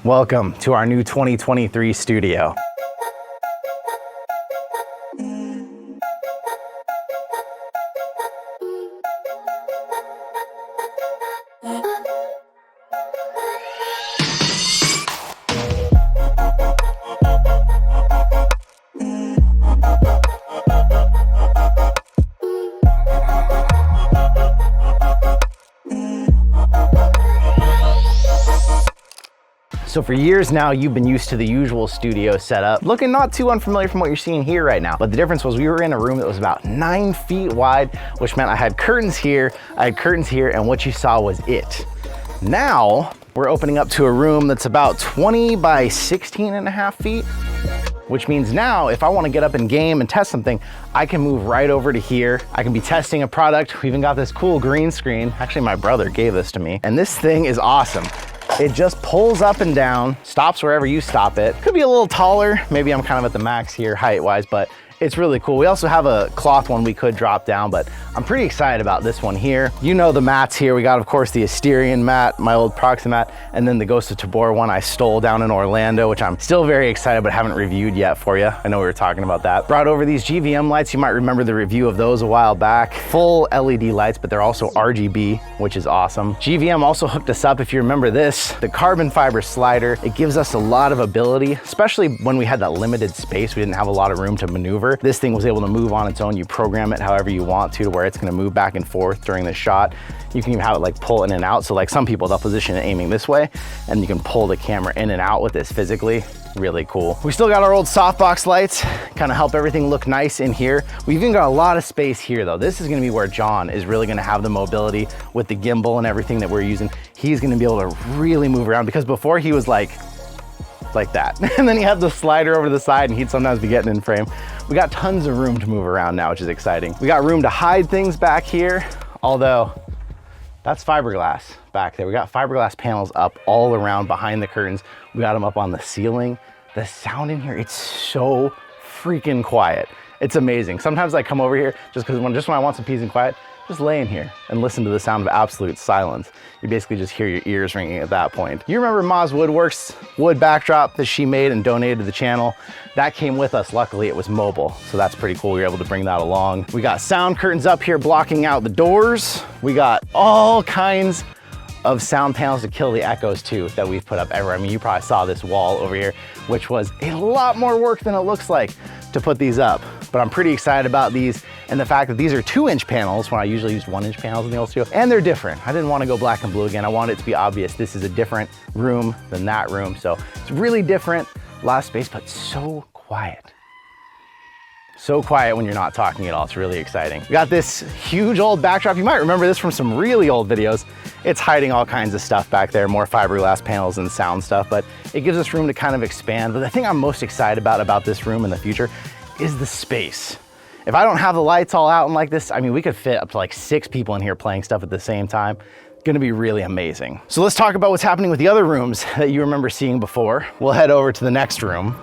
Welcome to our new 2023 studio. So for years now, you've been used to the usual studio setup, looking not too unfamiliar from what you're seeing here right now. But the difference was we were in a room that was about 9 feet wide, which meant I had curtains here, and what you saw was it. Now, we're opening up to a room that's about 20 by 16 and a half feet, which means now if I want to get up and game and test something, I can move right over to here. I can be testing a product. We even got this cool green screen. Actually, my brother gave this to me, and this thing is awesome. It just pulls up and down, stops wherever you stop it. Could be a little taller. Maybe I'm kind of at the max here height-wise, but it's really cool. We also have a cloth one we could drop down, but I'm pretty excited about this one here. You know the mats here. We got, of course, the Asterion mat, my old Proximat, and then the Ghost of Tabor one I stole down in Orlando, which I'm still very excited but haven't reviewed yet for you. I know we were talking about that. Brought over these GVM lights. You might remember the review of those a while back. Full LED lights, but they're also RGB, which is awesome. GVM also hooked us up, if you remember this, the carbon fiber slider. It gives us a lot of ability, especially when we had that limited space. We didn't have a lot of room to maneuver. This thing was able to move on its own. You program it however you want to where it's going to move back and forth during the shot. You can even have it like pull in and out. So like some people, they'll position it aiming this way and you can pull the camera in and out with this physically. Really cool. We still got our old softbox lights, kind of help everything look nice in here. We've even got a lot of space here though. This is going to be where John is really going to have the mobility with the gimbal and everything that we're using. He's going to be able to really move around because before he was like that. And then he had the slider over the side and he'd sometimes be getting in frame. We got tons of room to move around now, which is exciting. We got room to hide things back here, although that's fiberglass back there. We got fiberglass panels up all around behind the curtains. We got them up on the ceiling. The sound in here, it's so freaking quiet. It's amazing. Sometimes I come over here just when I want some peace and quiet, just lay in here and listen to the sound of absolute silence. You basically just hear your ears ringing at that point. You remember Ma's Woodworks wood backdrop that she made and donated to the channel? That came with us. Luckily, it was mobile, so that's pretty cool. We were able to bring that along. We got sound curtains up here blocking out the doors. We got all kinds of sound panels to kill the echoes too that we've put up everywhere. I mean, you probably saw this wall over here, which was a lot more work than it looks like to put these up. But I'm pretty excited about these and the fact that these are 2-inch panels when I usually use 1-inch panels in the old studio, and they're different. I didn't want to go black and blue again. I wanted it to be obvious this is a different room than that room. So it's really different, a lot of space, but so quiet. So quiet when you're not talking at all. It's really exciting. We got this huge old backdrop. You might remember this from some really old videos. It's hiding all kinds of stuff back there, more fiberglass panels and sound stuff, but it gives us room to kind of expand. But the thing I'm most excited about this room in the future is the space. If I don't have the lights all out and like this, I mean, we could fit up to like 6 people in here playing stuff at the same time. Gonna be really amazing. So let's talk about what's happening with the other rooms that you remember seeing before. We'll head over to the next room.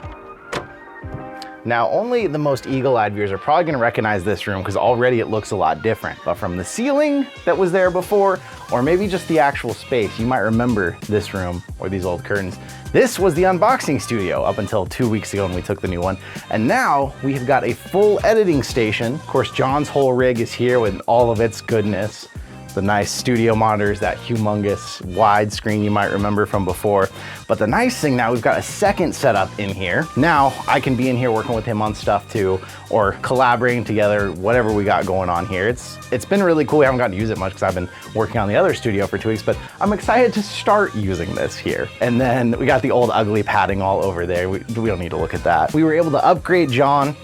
Now, only the most eagle-eyed viewers are probably gonna recognize this room because already it looks a lot different. But from the ceiling that was there before, or maybe just the actual space, you might remember this room or these old curtains. This was the unboxing studio up until 2 weeks ago when we took the new one. And now we have got a full editing station. Of course, John's whole rig is here with all of its goodness. The nice studio monitors, that humongous wide screen you might remember from before. But the nice thing now, we've got a second setup in here. Now I can be in here working with him on stuff too, or collaborating together, whatever we got going on here. It's been really cool. We haven't gotten to use it much because I've been working on the other studio for 2 weeks, but I'm excited to start using this here. And then we got the old ugly padding all over there. We don't need to look at that. We were able to upgrade John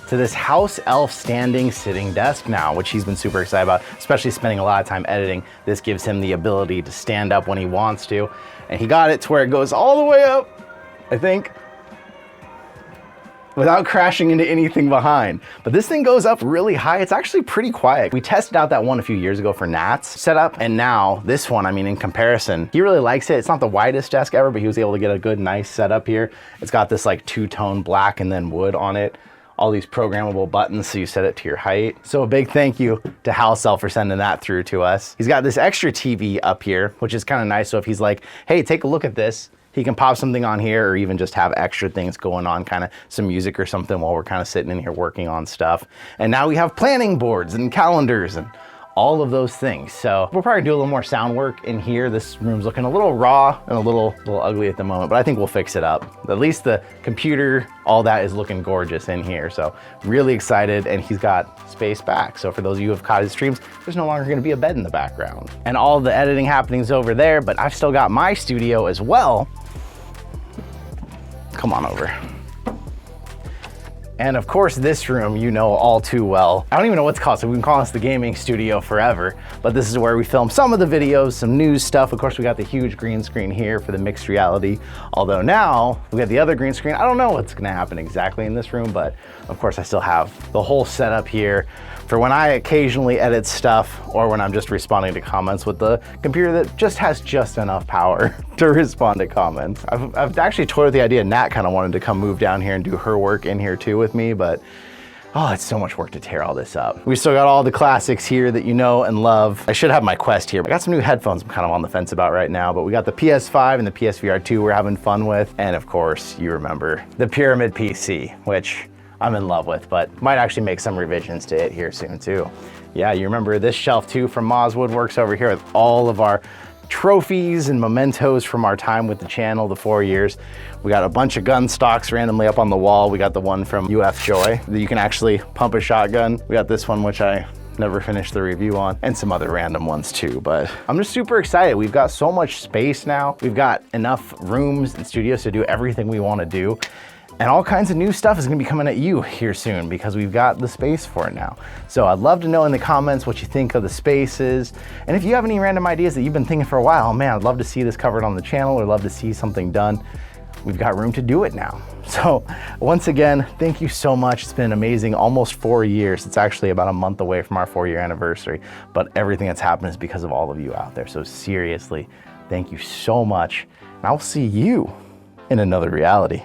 to this HouseElf standing sitting desk now, which he's been super excited about, especially spending a lot of time editing. This gives him the ability to stand up when he wants to. And he got it to where it goes all the way up, I think, without crashing into anything behind. But this thing goes up really high. It's actually pretty quiet. We tested out that one a few years ago for Nat's setup, and now this one, I mean, in comparison, he really likes it. It's not the widest desk ever, but he was able to get a good, nice setup here. It's got this like 2-tone black and then wood on it. all these programmable buttons so you set it to your height. So a big thank you to HouseElf for sending that through to us. He's got this extra TV up here, which is kind of nice. So if he's like, hey, take a look at this, he can pop something on here or even just have extra things going on, kind of some music or something while we're kind of sitting in here working on stuff. And now we have planning boards and calendars and all of those things. So we'll probably do a little more sound work in here. This room's looking a little raw and a little ugly at the moment, but I think we'll fix it up. At least the computer, all that is looking gorgeous in here. So really excited, and he's got space back. So for those of you who have caught his streams, there's no longer gonna be a bed in the background. And all the editing happening's over there, but I've still got my studio as well. Come on over. And of course, this room, you know all too well. I don't even know what it's called, so we've been calling this the gaming studio forever, but this is where we film some of the videos, some news stuff. Of course, we got the huge green screen here for the mixed reality. Although now we got the other green screen. I don't know what's gonna happen exactly in this room, but of course I still have the whole setup here for when I occasionally edit stuff or when I'm just responding to comments with the computer that just has just enough power to respond to comments. I've actually toyed with the idea. Nat kind of wanted to come move down here and do her work in here too with me, but oh, it's so much work to tear all this up. We still got all the classics here that you know and love. I should have my Quest here. I got some new headphones I'm kind of on the fence about right now, but we got the PS5 and the PSVR 2 we're having fun with. And of course, you remember the Pyramid PC, which I'm in love with, but might actually make some revisions to it here soon too. Yeah, you remember this shelf too from Moz Woodworks over here with all of our trophies and mementos from our time with the channel, the 4 years. We got a bunch of gun stocks randomly up on the wall. We got the one from UF Joy that you can actually pump a shotgun. We got this one, which I never finished the review on, and some other random ones too, but I'm just super excited. We've got so much space now. We've got enough rooms and studios to do everything we want to do. And all kinds of new stuff is gonna be coming at you here soon because we've got the space for it now. So I'd love to know in the comments what you think of the spaces. And if you have any random ideas that you've been thinking for a while, man, I'd love to see this covered on the channel or love to see something done. We've got room to do it now. So once again, thank you so much. It's been amazing, almost 4 years. It's actually about a month away from our 4-year anniversary, but everything that's happened is because of all of you out there. So seriously, thank you so much. And I'll see you in another reality.